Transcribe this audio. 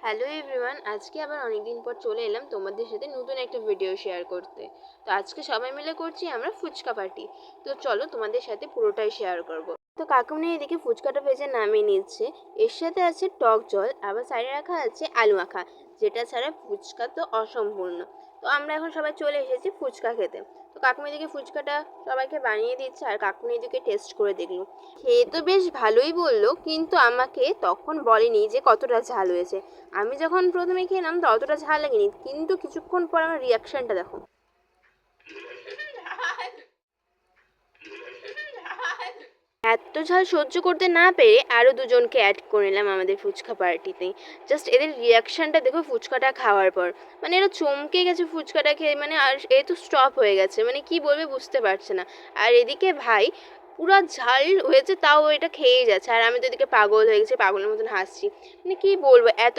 Hello everyone, আজকে আবার অনেকদিন পর চলে এলাম তোমাদের সাথে নতুন একটা ভিডিও শেয়ার করতে। তো আজকে সবাই মিলে করছি আমরা ফুচকা পার্টি। তো চলো তোমাদের সাথে পুরোটাই শেয়ার করব। তো কাকুমনি এদিকে ফুচকাটা ভেজে নামিয়ে নিচ্ছে। এর সাথে আছে টক জল, আবার সাইডে রাখা আছে আলু মাখা, যেটা ছাড়া ফুচকা তো অসম্পূর্ণ। তো আমরা এখন সবাই চলে এসেছি ফুচকা খেতে। তো কাকুমনি এদিকে ফুচকাটা সবাইকে বানিয়ে দিচ্ছে, আর কাকুমনি এদিকে টেস্ট করে দেখলো। খেয়ে তো বেশ ভালোই বললো, কিন্তু আমাকে তখন বলেনি যে কতটা ঝাল হয়েছে। আমি যখন প্রথমে খেলাম তো অতটা ঝাল লাগেনি, কিন্তু কিছুক্ষণ পর আমার রিয়াকশনটা দেখো। এত ঝাল সহ্য করতে না পেরে আরও দুজনকে অ্যাড করে নিলাম আমাদের ফুচকা পার্টিতে। জাস্ট এদের রিয়াকশনটা দেখো ফুচকাটা খাওয়ার পর, মানে এরা চমকে গেছে ফুচকাটা খেয়ে, মানে আর এ তো স্টপ হয়ে গেছে, মানে কি বলবে বুঝতে পারছে না। আর এদিকে ভাই পুরো ঝাল হয়েছে তাও এটা খেয়েই যাচ্ছে, আর আমি তো এদিকে পাগল হয়ে গেছি, পাগলের মতন হাসছি। মানে কি বলবো, এত